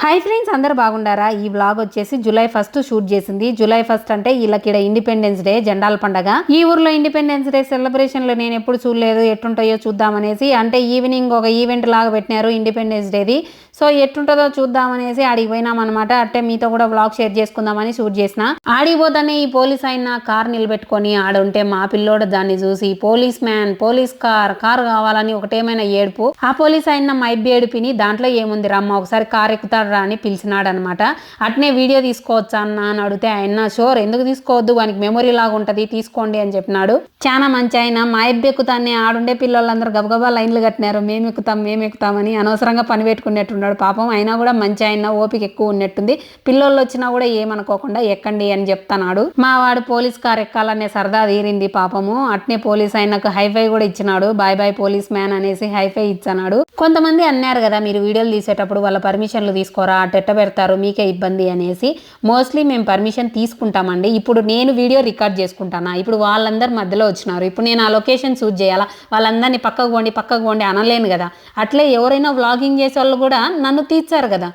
Hi friends, అందరు బాగుండారా? ఈ vlog వచ్చేసి జూలై 1 షూట్ చేసింది. జూలై 1 అంటే వీళ్ళకి ఇండిపెండెన్స్ డే, జెండాల పండగ. ఈ ఊర్లో ఇండిపెండెన్స్ డే సెలబ్రేషన్లు నేను ఎప్పుడు చూడలేదు, ఎట్టుంటాయో చూద్దామనేసి అంటే ఈవినింగ్ ఒక ఈవెంట్ లాగా పెట్టినారు ఇండిపెండెన్స్ డేది. సో ఎట్టుంటుందో చూద్దామనేసి ఆడికి పోయినాం అనమాట. అంటే మీతో కూడా వ్లాగ్ షేర్ చేసుకుందామని షూట్ చేసిన. ఆడిపోతానే ఈ పోలీస్ ఆయన కార్ నిలబెట్టుకొని ఆడుంటే మా పిల్లోడు దాన్ని చూసి పోలీస్ మ్యాన్, పోలీస్ కార్ కావాలని ఒకటేమైనా ఏడుపు. ఆ పోలీస్ ఆయన మైబి ఏడుపిని దాంట్లో ఏముంది రమ్మ, ఒకసారి కార్ ఎక్కుతాడు అని పిలిచినాడు అనమాట. అట్నే వీడియో తీసుకోవచ్చా అన్న అని అడిగితే ఆయన షోర్, ఎందుకు తీసుకోవద్దు, వానికి మెమొరీ లాగా ఉంటది, తీసుకోండి అని చెప్పినాడు. చాలా మంచి ఆయన. మా అబ్బి ఎక్కుతాన్ని ఆడుండే పిల్లలందరూ గబగబా లైన్లు కట్టినారు, మేము ఎక్కుతామని. అనవసరంగా పని పెట్టుకున్నట్టున్నాడు పాపం. అయినా కూడా మంచి ఆయన, ఓపిక ఎక్కువ ఉన్నట్టుంది. పిల్లలు వచ్చినా కూడా ఏమనుకోకుండా ఎక్కండి అని చెప్తున్నాడు. మా వాడు పోలీస్ కార్ ఎక్కాలనే సరదా తీరింది పాపము. అట్నే పోలీస్ ఆయనకు హైఫై కూడా ఇచ్చినాడు. బాయ్ బాయ్ పోలీస్ మ్యాన్ అనేసి హైఫై ఇచ్చినాడు. కొంతమంది అన్నారు కదా, మీరు వీడియోలు తీసేటప్పుడు వాళ్ళ పర్మిషన్లు తీసుకోరా, అట్టెట్ట పెడతారు, మీకే ఇబ్బంది అనేసి. మోస్ట్లీ మేము పర్మిషన్ తీసుకుంటామండి. ఇప్పుడు నేను వీడియో రికార్డ్ చేసుకుంటానా, ఇప్పుడు వాళ్ళందరి మధ్యలో వచ్చినారు, ఇప్పుడు నేను ఆ లొకేషన్ షూట్ చేయాలా, వాళ్ళందరినీ పక్కకు పోండి అనలేను కదా. అట్లే ఎవరైనా వ్లాగింగ్ చేసే వాళ్ళు కూడా నన్ను తీర్చారు కదా,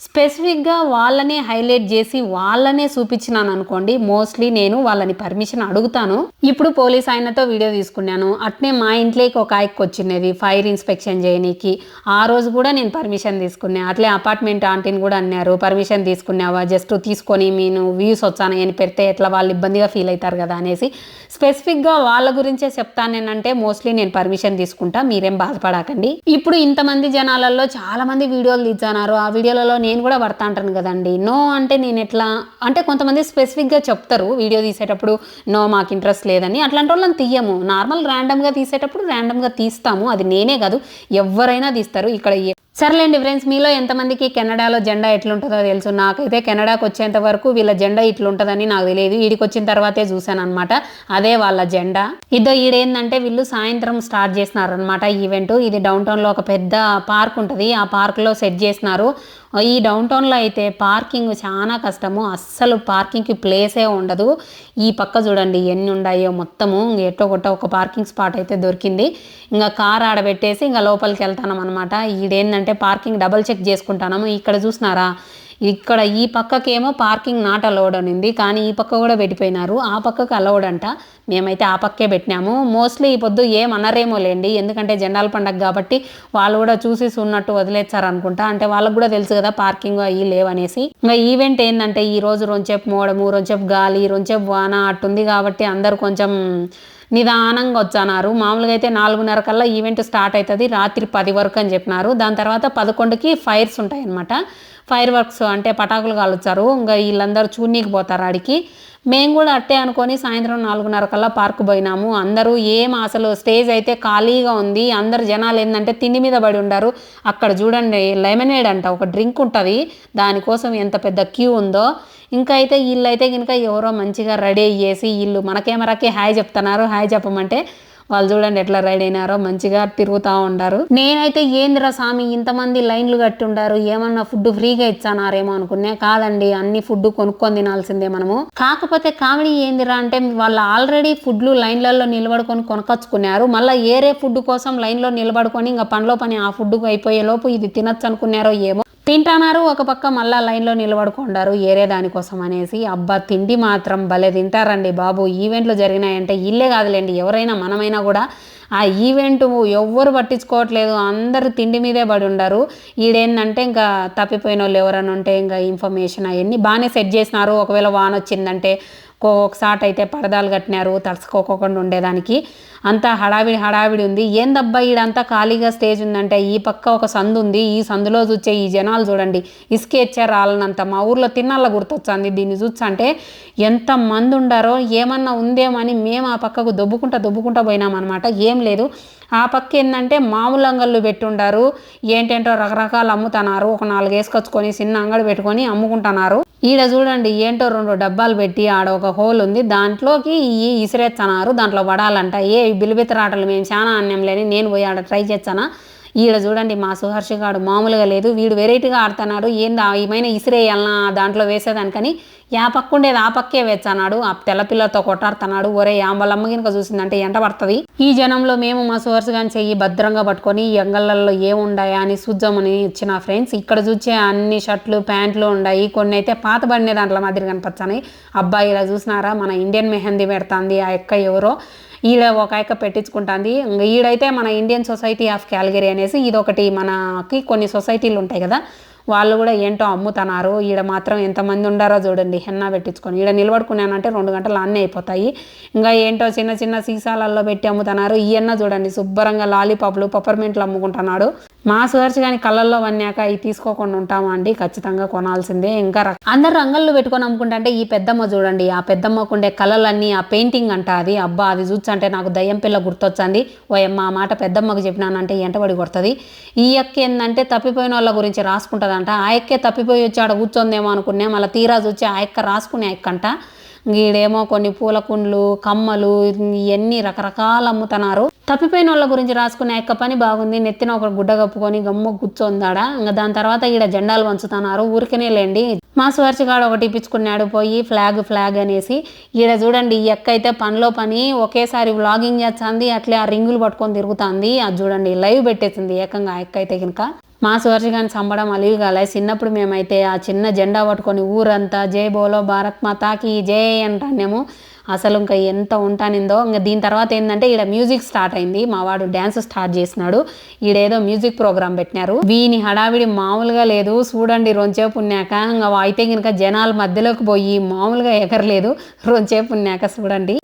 స్పెసిఫిక్గా వాళ్ళనే హైలైట్ చేసి వాళ్ళనే చూపించినాను అనుకోండి, మోస్ట్లీ నేను వాళ్ళని పర్మిషన్ అడుగుతాను. ఇప్పుడు పోలీస్ ఆయనతో వీడియో తీసుకున్నాను. అట్నే మా ఇంట్లోకి ఒక ఆయనకి వచ్చినది ఫైర్ ఇన్స్పెక్షన్ చేయనీకి. ఆ రోజు కూడా నేను పర్మిషన్ తీసుకున్నా. అట్లే అపార్ట్మెంట్ ఆంటీని కూడా అన్నారు, పర్మిషన్ తీసుకున్నావా, జస్ట్ తీసుకొని నేను వ్యూస్ వచ్చానని పెడితే ఎట్లా వాళ్ళు ఇబ్బందిగా ఫీల్ అవుతారు కదా అనేసి స్పెసిఫిక్గా వాళ్ళ గురించే చెప్తాను. నేనంటే మోస్ట్లీ నేను పర్మిషన్ తీసుకుంటా, మీరేం బాధపడకండి. ఇప్పుడు ఇంతమంది జనాలలో చాలా మంది వీడియోలు తీస్తున్నారు. ఆ వీడియోలలో నేను కూడా పడతా అంటాను కదండి. నో అంటే నేను ఎట్లా అంటే, కొంతమంది స్పెసిఫిక్గా చెప్తారు వీడియో తీసేటప్పుడు, నో మాకు ఇంట్రెస్ట్ లేదని. అట్లాంటి వాళ్ళని తీయము. నార్మల్ ర్యాండమ్గా తీసేటప్పుడు ర్యాండమ్గా తీస్తాము. అది నేనే కాదు, ఎవరైనా తీస్తారు. ఇక్కడ సర్లేండి ఫ్రెండ్స్, మీలో ఎంతమందికి కెనడాలో జెండా ఎట్లుంటుందో తెలుసు. నాకైతే కెనడాకి వచ్చేంత వరకు వీళ్ళ జెండా ఇట్లుంటుందని నాకు తెలియదు. ఈడికి వచ్చిన తర్వాతే చూశాను అనమాట. అదే వాళ్ళ జెండా. ఈడేందంటే వీళ్ళు సాయంత్రం స్టార్ట్ చేసినారనమాట ఈవెంట్. ఇది డౌన్ టౌన్లో ఒక పెద్ద పార్క్ ఉంటుంది, ఆ పార్క్లో సెట్ చేసినారు. ఈ డౌన్ టౌన్లో అయితే పార్కింగ్ చాలా కష్టము, అస్సలు పార్కింగ్కి ప్లేసే ఉండదు. ఈ పక్క చూడండి ఎన్ని ఉన్నాయో మొత్తము. ఎట్టో కొట్ట ఒక పార్కింగ్ స్పాట్ అయితే దొరికింది. ఇంకా కార్ ఆడబెట్టేసి ఇంకా లోపలికి వెళ్తాం అనమాట. ఈడేందంటే పార్కింగ్ డబల్ చెక్ చేసుకుంటాము. ఇక్కడ చూసినారా, ఇక్కడ ఈ పక్కకేమో పార్కింగ్ నాట్ అలౌడ్ అనింది, కానీ ఈ పక్క కూడా పెట్టిపోయినారు. ఆ పక్కకు అలౌడ్ అంట. మేమైతే ఆ పక్కే పెట్టినాము. మోస్ట్లీ ఈ పొద్దు ఏమనరేమో లేండి, ఎందుకంటే జెండాల పండగ కాబట్టి వాళ్ళు కూడా చూసి ఉన్నట్టు వదిలేస్తారు అనుకుంటా. అంటే వాళ్ళకు కూడా తెలుసు కదా పార్కింగ్ అయ్యి లేవనేసి. ఇంకా ఈవెంట్ ఏంటంటే ఈ రోజు రొంచేపు మోడము, రొంచేపు గాలి, రొంచేపు వాన అట్టుంది కాబట్టి అందరూ కొంచెం నిదానంగా వచ్చానారు. మామూలుగా అయితే 4:30 కల్లా ఈవెంట్ స్టార్ట్ అవుతుంది, రాత్రి 10 వరకు అని చెప్పినారు. దాని తర్వాత 11కి ఫైర్స్ ఉంటాయి అన్నమాట. ఫైర్ వర్క్స్ అంటే పటాకులు కాలుస్తారు. ఇంకా వీళ్ళందరూ చూడనీకి పోతారు ఆడికి. మేము కూడా అట్టే అనుకొని సాయంత్రం 4:30 కల్లా పార్క్ పోయినాము. అందరూ అసలు స్టేజ్ అయితే ఖాళీగా ఉంది. అందరు జనాలు ఏంటంటే తిండి మీద పడి ఉండారు. అక్కడ చూడండి లెమనేడ్ అంట ఒక డ్రింక్ ఉంటుంది, దానికోసం ఎంత పెద్ద క్యూ ఉందో. ఇంకా అయితే వీళ్ళైతే కనుక ఎవరో మంచిగా రెడీ అయ్యేసి వీళ్ళు మన కెమెరాకి హాయ్ చెప్తున్నారు. హాయ్ చెప్పమంటే వాళ్ళు చూడండి ఎట్లా రెడీ అయినారో, మంచిగా తిరుగుతూ ఉండారు. నేనైతే ఏందిరా స్వామి ఇంతమంది లైన్లు కట్టి ఉండారు, ఏమన్నా ఫుడ్ ఫ్రీగా ఇచ్చానారేమో అనుకున్నా. కాదండి, అన్ని ఫుడ్ కొనుక్కొని తినాల్సిందే మనము. కాకపోతే కామెడీ ఏందిరా అంటే, వాళ్ళు ఆల్రెడీ ఫుడ్లు లైన్లలో నిలబడుకొని కొనుకొచ్చుకున్నారు. మళ్ళీ ఏరే ఫుడ్ కోసం లైన్లో నిలబడుకొని ఇంకా పనిలో పని ఆ ఫుడ్ అయిపోయే లోపు ఇది తినచ్చు అనుకున్నారో ఏమో. తింటున్నారు, ఒక పక్క మళ్ళీ లైన్లో నిలబడుకుంటారు ఏరే దానికోసం అనేసి. అబ్బా తిండి మాత్రం భలే తింటారండి బాబు. ఈవెంట్లు జరిగినాయంటే ఇల్లే కాదులేండి, ఎవరైనా మనమైనా కూడా ఆ ఈవెంట్ ఎవ్వరు పట్టించుకోవట్లేదు, అందరూ తిండి మీదే పడి ఉండారు. ఈడేందంటే ఇంకా తప్పిపోయిన వాళ్ళు ఎవరైనా ఉంటే ఇంకా ఇన్ఫర్మేషన్ అవన్నీ బాగానే సెట్ చేసినారు. ఒకవేళ వాన వచ్చిందంటే ఒకసారి అయితే పరదాలు కట్టినారు తడుచుకోకుండా ఉండేదానికి. అంతా హడావిడి ఉంది. ఏందబ్బా ఈడంతా ఖాళీగా స్టేజ్ ఉందంటే, ఈ పక్క ఒక సందు ఉంది, ఈ సందులో చూచే ఈ జనాలు చూడండి ఇసుకేచ్చారు రాళ్ళనంత. మా ఊర్లో తిన్నాళ్ళ గుర్తొచ్చింది దీన్ని చూచంటే. ఎంత మంది ఉండారో, ఏమన్నా ఉందేమని మేము ఆ పక్కకు దొబ్బుకుంటా పోయినామన్నమాట. ఏం లేదు. ఆ పక్క ఏంటంటే మామూలు అంగళ్ళు పెట్టుండారు, ఏంటంటో రకరకాలు అమ్ముతున్నారు. ఒక 4 వేసుకొచ్చుకొని చిన్న అంగడి పెట్టుకొని అమ్ముకుంటున్నారు. ఈడ చూడండి ఏంటో 2 డబ్బాలు పెట్టి ఆడ ఒక హోల్ ఉంది, దాంట్లోకి ఇసిరేస్తున్నారు. దాంట్లో పడాలంట. బిలిబిత్తరాటలు మేము చాలా అన్నం లేని నేను పోయి ఆడ ట్రై చేస్తానా, ఈడ చూడండి మా సుహర్ష గాడు మామూలుగా లేదు, వీడు వెరైటీగా ఆడుతున్నాడు. ఏందా ఏమైనా ఇసిరేయాలన్నా దాంట్లో వేసేదానికని యా పక్క ఉండేది ఆ పక్కే వేచ్చన్నాడు. ఆ తెల్లపిల్లతో కొట్టాడుతున్నాడు. ఒరే యాంబలమ్మ గినక చూసిందంటే ఎంట పడుతుంది. ఈ జనంలో మేము మా సుహర్ష గాని చెయ్యి భద్రంగా పట్టుకొని ఎంగళ్ళల్లో ఏముండాయా అని చూద్దామని ఇచ్చిన ఫ్రెండ్స్. ఇక్కడ చూసే అన్ని షర్ట్లు ప్యాంట్లు ఉన్నాయి, కొన్ని అయితే పాత పడిన దాంట్లో మాదిరి కనిపించాయి. అబ్బాయి ఇలా చూసినారా మన ఇండియన్ మెహందీ పెడుతుంది ఆ యొక్క ఎవరో ఈడ ఒక ఆయక్క పెట్టించుకుంటుంది. ఈడైతే మన ఇండియన్ సొసైటీ ఆఫ్ క్యాల్గరీ అనేసి ఇదొకటి మనకి కొన్ని సొసైటీలు ఉంటాయి కదా, వాళ్ళు కూడా ఏంటో అమ్ముతున్నారు. ఈడ మాత్రం ఎంతమంది ఉండారో చూడండి హెన్నా పెట్టించుకొని. ఈడ నిలబడుకున్నానంటే 2 గంటలు అన్నీ అయిపోతాయి. ఇంకా ఏంటో చిన్న చిన్న సీసాలలో పెట్టి అమ్ముతున్నారు. ఈయన్న చూడండి శుభ్రంగా లాలీపాప్లు పప్పర్మెంట్లు అమ్ముకుంటున్నాడు. మా సుహర్ష కానీ కళ్ళల్లో వన్నాక ఇవి తీసుకోకుండా ఉంటామా అండి, ఖచ్చితంగా కొనాల్సిందే. ఇంకా అందరు రంగళ్ళు పెట్టుకొని అమ్ముకుంటే ఈ పెద్దమ్మ చూడండి, ఆ పెద్దమ్మకు ఉండే కళలన్నీ ఆ పెయింటింగ్ అంట అది. అబ్బా అది చూచంటే నాకు దయ్యం పిల్ల గుర్తొచ్చింది. ఓయమ్మ ఆ మాట పెద్దమ్మకు చెప్పినానంటే ఎంటబడి కొడుతుంది. ఈ అక్క ఏంటంటే తప్పిపోయిన వాళ్ళ గురించి రాసుకుంటుందంట. ఆ ఎక్కే తప్పిపోయి వచ్చి ఆడ కూర్చొందేమో అనుకునే, మళ్ళీ తీరా చూచి ఆ ఎక్క రాసుకునే ఎక్కంట. ఈడేమో కొన్ని పూల కుండ్లు కమ్మలు ఇవన్నీ రకరకాలు అమ్ముతున్నారు. తప్పిపోయిన వాళ్ళ గురించి రాసుకునే యొక్క పని బాగుంది. నెత్తిన ఒక గుడ్డ కప్పుకొని గమ్మ కూర్చొందాడా. ఇంకా దాని తర్వాత ఈడ జెండాలు వంచుతున్నారు. ఊరికనే లేండి. మా సుహర్షగాడు ఒకటి ఇప్పించుకున్నాడు పోయి ఫ్లాగ్ అనేసి. ఈడ చూడండి ఈ ఎక్క అయితే పనిలో పని ఒకేసారి వ్లాగింగ్ చేస్తుంది, అట్లే ఆ రింగులు పట్టుకొని తిరుగుతుంది. అది చూడండి లైవ్ పెట్టేసింది ఏకంగా ఆ ఎక్క అయితే కనుక. మా సుహర్ష గారిని చంపడం అలివి కాలే. చిన్నప్పుడు మేమైతే ఆ చిన్న జెండా పట్టుకొని ఊరంతా జై బోలో భారత్ మాతాకి జై అంటానేమో. అసలు ఇంకా ఎంత ఉంటానిందో. ఇంకా దీని తర్వాత ఏంటంటే ఈడ మ్యూజిక్ స్టార్ట్ అయింది. మా వాడు డ్యాన్స్ స్టార్ట్ చేసినాడు. ఈడేదో మ్యూజిక్ ప్రోగ్రామ్ పెట్టినారు. వీని హడావిడి మామూలుగా లేదు. చూడండి రొంచేపు ఉన్నాక ఇంకా అయితే కనుక జనాల మధ్యలోకి పోయి మామూలుగా ఎగరలేదు. రొంచేపు ఉన్నాక చూడండి.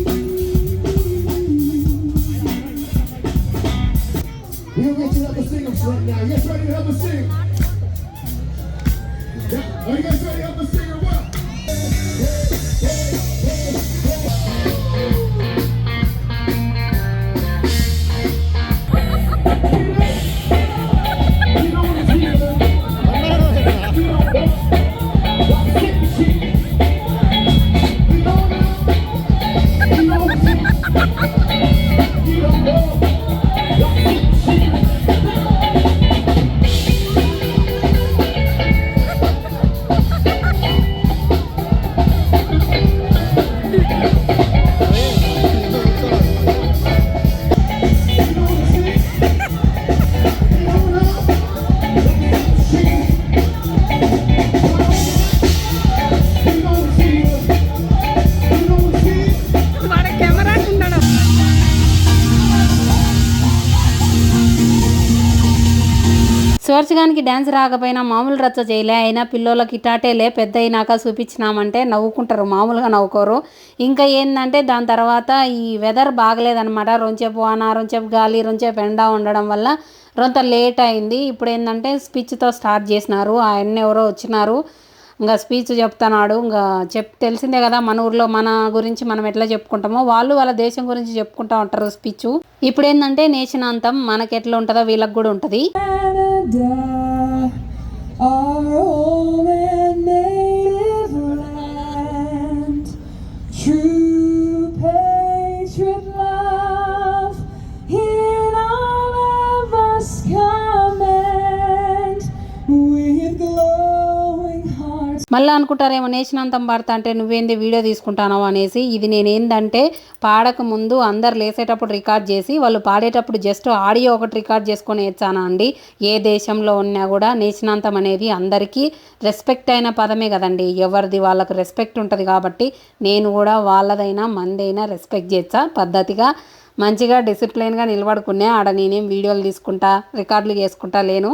సుహర్షగానికి డ్యాన్స్ రాకపోయినా మామూలు రచ్చ చేయలే. అయినా పిల్లోళ్ళకి ఇటాటేలే, పెద్ద అయినాక చూపించినామంటే నవ్వుకుంటారు, మామూలుగా నవ్వుకోరు. ఇంకా ఏంటంటే దాని తర్వాత ఈ వెదర్ బాగలేదనమాట. రొంచేపు వాన రొంచేపు గాలి రొంచేపు ఎండ ఉండడం వల్ల రొంత లేట్ అయింది. ఇప్పుడు ఏంటంటే స్పీచ్తో స్టార్ట్ చేసినారు. ఆయన ఎవరో వచ్చినారు, ఇంకా స్పీచ్ చెప్తున్నాడు. ఇంకా తెలిసిందే కదా మన ఊర్లో మన గురించి మనం ఎట్లా చెప్పుకుంటామో వాళ్ళు వాళ్ళ దేశం గురించి చెప్పుకుంటూ ఉంటారు స్పీచ్. ఇప్పుడు ఏంటంటే నేషన్ అంతం మనకి ఎట్లా ఉంటుందో వీళ్ళకి కూడా ఉంటుంది. మళ్ళీ అనుకుంటారేమో నేషన్ అంతం పాడతా అంటే నువ్వేంది వీడియో తీసుకుంటానో అనేసి. ఇది నేనేందంటే పాడక ముందు అందరు లేసేటప్పుడు రికార్డ్ చేసి వాళ్ళు పాడేటప్పుడు జస్ట్ ఆడియో ఒకటి రికార్డ్ చేసుకొని వేచ్చానా అండి. ఏ దేశంలో ఉన్నా కూడా నేషన్ అంతం అనేది అందరికీ రెస్పెక్ట్ అయిన పదమే కదండి. ఎవరిది వాళ్ళకి రెస్పెక్ట్ ఉంటుంది కాబట్టి నేను కూడా వాళ్ళదైనా మందైనా రెస్పెక్ట్ చేస్తా. పద్ధతిగా మంచిగా డిసిప్లిన్గా నిలబడుకునే ఆడ నేనేం వీడియోలు తీసుకుంటా రికార్డులు చేసుకుంటా లేను.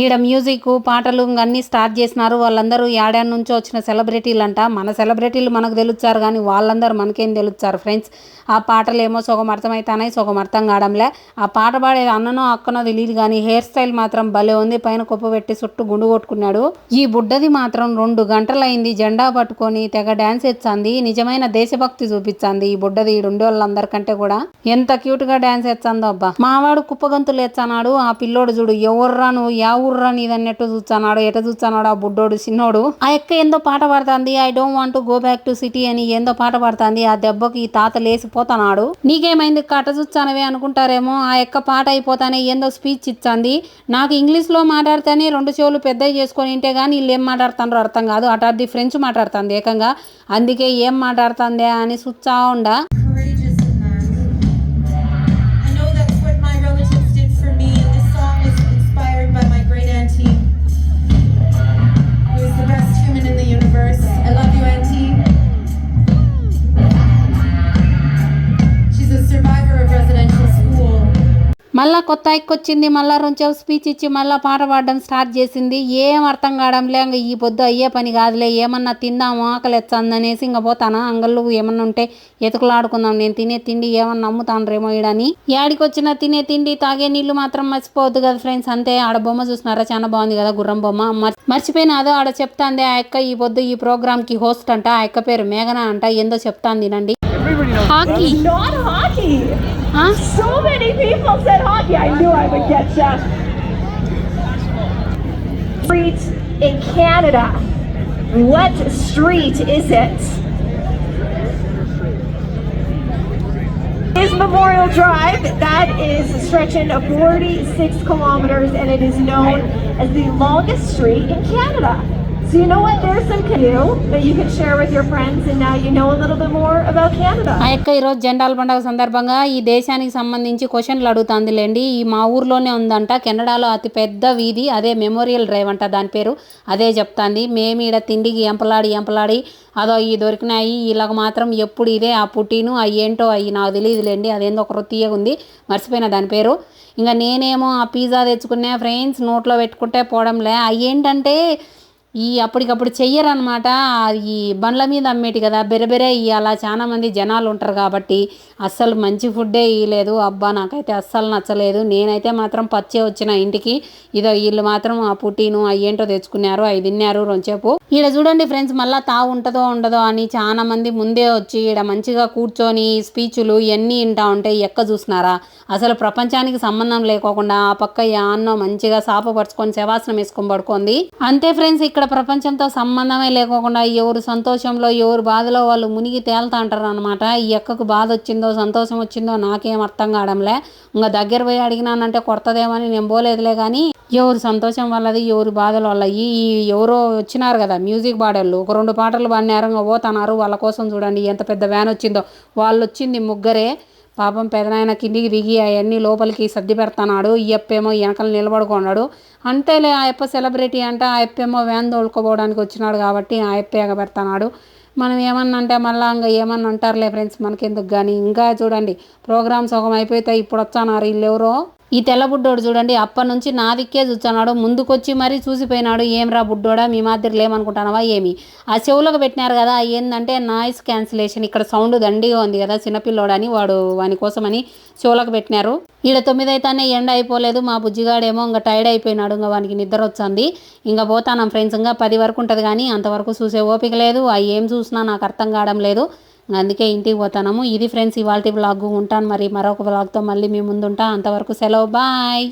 ఈడ మ్యూజిక్ పాటలు అన్నీ స్టార్ట్ చేసినారు. వాళ్ళందరూ ఏడాది నుంచో వచ్చిన సెలబ్రిటీలు అంట. మన సెలబ్రిటీలు మనకు తెలుస్తారు కానీ వాళ్ళందరూ మనకేం తెలుస్తారు ఫ్రెండ్స్. ఆ పాటలు ఏమో సగం అర్థమవుతాయి, సగం అర్థం కావడంలే. ఆ పాట పాడేది అన్ననో అక్కనో తెలియదు కానీ హెయిర్ స్టైల్ మాత్రం భలే ఉంది. పైన కుప్ప పెట్టి చుట్టూ గుండు కొట్టుకున్నాడు. ఈ బుడ్డది మాత్రం 2 గంటలైంది జెండా పట్టుకొని తెగ డాన్స్ ఎచ్చాంది. నిజమైన దేశభక్తి చూపించాంది ఈ బుడ్డది. ఈడుండే వాళ్ళందరికంటే కూడా ఎంత క్యూట్ గా డాన్స్ ఎచ్చాందో అబ్బా. మావాడు కుప్పగంతులు ఎచ్చానాడు. ఆ పిల్లోడు చూడు ఎవర్రా నువ్వు యా ఊర్రా నీదన్నట్టు చూచానాడు. ఎట చూచానాడు ఆ బుడ్డోడు చిన్నోడు. ఆ ఎక్క ఏందో పాట పాడుతుంది. I don't want to go back to city అని ఏందో పాట పాడుతుంది. ఆ దెబ్బకి ఈ తాత లేసిపోతానాడు. నీకేమైంది కట్ట చూచానవే అనుకుంటారేమో. ఆ ఎక్క పాట అయిపోతానే ఏందో స్పీచ్ ఇచ్చాంది. నాకు ఇంగ్లీష్ లో మాట్లాడితేనే 2 చెవులు పెద్దవి చేసుకొని ఉంటే గానీ వీళ్ళు ఏం మాట్లాడుతారో అర్థం కాదు. అటాది ఫ్రెంచ్ మాట్లాడుతుంది ఏకంగా. అందుకే ఏం మాట్లాడుతుందే అని చూచా ఉండా. మళ్ళా కొత్త ఎక్కొచ్చింది. మళ్ళా 2 స్పీచ్ ఇచ్చి మళ్ళీ పాట పాడడం స్టార్ట్ చేసింది. ఏం అర్థం కావడంలే. ఇంక ఈ పొద్దు అయ్యే పని కాదులే. ఏమన్నా తిందాము ఆకలి ఎచ్చందనేసి ఇంక పోతానా. అంగళ్ళు ఏమన్నా ఉంటే ఎతుకులాడుకుందాం. నేను తినే తిండి ఏమన్నా అమ్ముతాను ఇడని. యాడికి వచ్చినా తినే తిండి తాగే నీళ్లు మాత్రం మర్చిపోవద్దు కదా ఫ్రెండ్స్. అంతే. ఆడ బొమ్మ చూసినారా చాలా బాగుంది కదా గుర్రం బొమ్మ. మర్చిపోయిన అదో ఆడ చెప్తాంది ఆ అక్క ఈ పొద్దు ఈ ప్రోగ్రామ్ కి హోస్ట్ అంట. ఆ అక్క పేరు మేఘన అంట. ఏందో చెప్తాంది తినండి. Hockey. Not hockey. Huh? So many people said hockey. I knew I would get you. Street in Canada. What street is it? Is Memorial Drive. That is stretching 46 kilometers and it is known as the longest street in Canada. So you know what? There's some canoe that you can share with your friends and now you know a little bit more about Canada. ఆ యొక్క ఈరోజు జెండాల పండుగ సందర్భంగా ఈ దేశానికి సంబంధించి క్వశ్చన్లు అడుగుతుందిలేండి. ఈ మా ఊర్లోనే ఉందంట. కెనడాలో అతి పెద్ద వీధి అదే మెమోరియల్ డ్రైవ్ అంట దాని పేరు. అదే చెప్తాంది. మేము ఈడ తిండికి ఎంపలాడి అదో ఈ దొరికినాయి. ఇలాగ మాత్రం ఎప్పుడు ఇదే ఆ పుట్టిను అవి ఏంటో అవి నాకు తెలియదులేండి. అదేందో ఒక రొత్తిగా ఉంది మర్చిపోయిన దాని పేరు. ఇంకా నేనేమో ఆ పిజ్జా తెచ్చుకునే ఫ్రెండ్స్ నోట్లో పెట్టుకుంటే పోవడంలే. అవి ఏంటంటే ఈ అప్పటికప్పుడు చెయ్యరనమాట. ఈ బండ్ల మీద అమ్మేటి కదా బెరబెరే ఇవ్వాలా. చాలా మంది జనాలు ఉంటారు కాబట్టి అస్సలు మంచి ఫుడ్డే ఇవ్వలేదు. అబ్బా నాకైతే అస్సలు నచ్చలేదు. నేనైతే మాత్రం పచ్చే వచ్చిన ఇంటికి. ఇదో వీళ్ళు మాత్రం ఆ పుట్టిను అయ్యేంటో తెచ్చుకున్నారు. అవి తిన్నారు రొంచేపు. ఈడ చూడండి ఫ్రెండ్స్ మళ్ళీ తావు ఉంటుందో ఉండదో అని చాలా మంది ముందే వచ్చి ఈడ మంచిగా కూర్చొని స్పీచ్లు ఇవన్నీ వింటా ఉంటే ఎక్క చూసినారా. అసలు ప్రపంచానికి సంబంధం లేకోకుండా ఆ పక్క యాన్నో మంచిగా సాప పరుచుకొని శవాసనం వేసుకొని పడుకుంది. అంతే ఫ్రెండ్స్. ఇక్కడ ప్రపంచంతో సంబంధమే లేకోకుండా ఎవరు సంతోషంలో ఎవరు బాధలో వాళ్ళు మునిగి తేలుతా అంటారు అనమాట. ఈ ఎక్కకు బాధ వచ్చిందో సంతోషం వచ్చిందో నాకేం అర్థం కావడంలే. ఇంకా దగ్గర పోయి అడిగినానంటే కొడతదేమని నేను పోలేదులే కానీ ఎవరు సంతోషం వాళ్ళది ఎవరు బాధల వల్ల. ఈ ఎవరో వచ్చినారు కదా మ్యూజిక్ పాడేళ్ళు ఒక 2 పాటలు పాడినారు. ఇంకా పోతున్నారు. వాళ్ళ కోసం చూడండి ఎంత పెద్ద వ్యాన్ వచ్చిందో. వాళ్ళు వచ్చింది ముగ్గురే. పాపం పెదనాయన కిందికి దిగి అవన్నీ లోపలికి సర్ది పెడతాడు. ఈ అప్పేమో వెనకలు నిలబడుకున్నాడు. అంతేలే ఆ అప్ప సెలబ్రిటీ అంటే ఆ అప్పేమో వ్యాన్ తోలుకోపోవడానికి వచ్చినాడు కాబట్టి ఆ అప్ప ఎగబెడతాడు. మనం ఏమన్నా అంటే మళ్ళీ ఇంకా ఏమన్నా అంటారులే ఫ్రెండ్స్ మనకెందుకు కానీ. ఇంకా చూడండి ప్రోగ్రామ్ సగం అయిపోతే ఇప్పుడు వచ్చానారు వీళ్ళెవరో. ఈ తెల్ల బుడ్డోడు చూడండి అప్పటి నుంచి నా దిక్కే చూస్తున్నాడు. ముందుకొచ్చి మరీ చూసిపోయినాడు. ఏమ్రా బుడ్డోడా మీ మాదిరి లేమనుకుంటానవా ఏమి. ఆ చెవులకు పెట్టినారు కదా ఏంటంటే నాయిస్ క్యాన్సిలేషన్. ఇక్కడ సౌండ్ దండిగా ఉంది కదా చిన్నపిల్లోడని వాని కోసమని చెవులకు పెట్టినారు. ఈడ 9 అయితేనే ఎండ అయిపోలేదు. మా బుజ్జిగాడేమో ఇంకా టైర్డ్ అయిపోయినాడు. ఇంకా వానికి నిద్ర వచ్చింది. ఇంకా పోతాను ఫ్రెండ్స్. ఇంకా 10 వరకు ఉంటుంది కానీ అంతవరకు చూసే ఓపిక లేదు. అవి ఏం చూసినా నాకు అర్థం కావడం లేదు. అందుకే ఇంటికి పోతాము. ఇది ఫ్రెండ్స్ ఇవాల్టి వ్లాగ్. ఉంటాను మరి మరొక వ్లాగ్తో మళ్ళీ మీ ముందుంటా. అంతవరకు సెలవు బాయ్.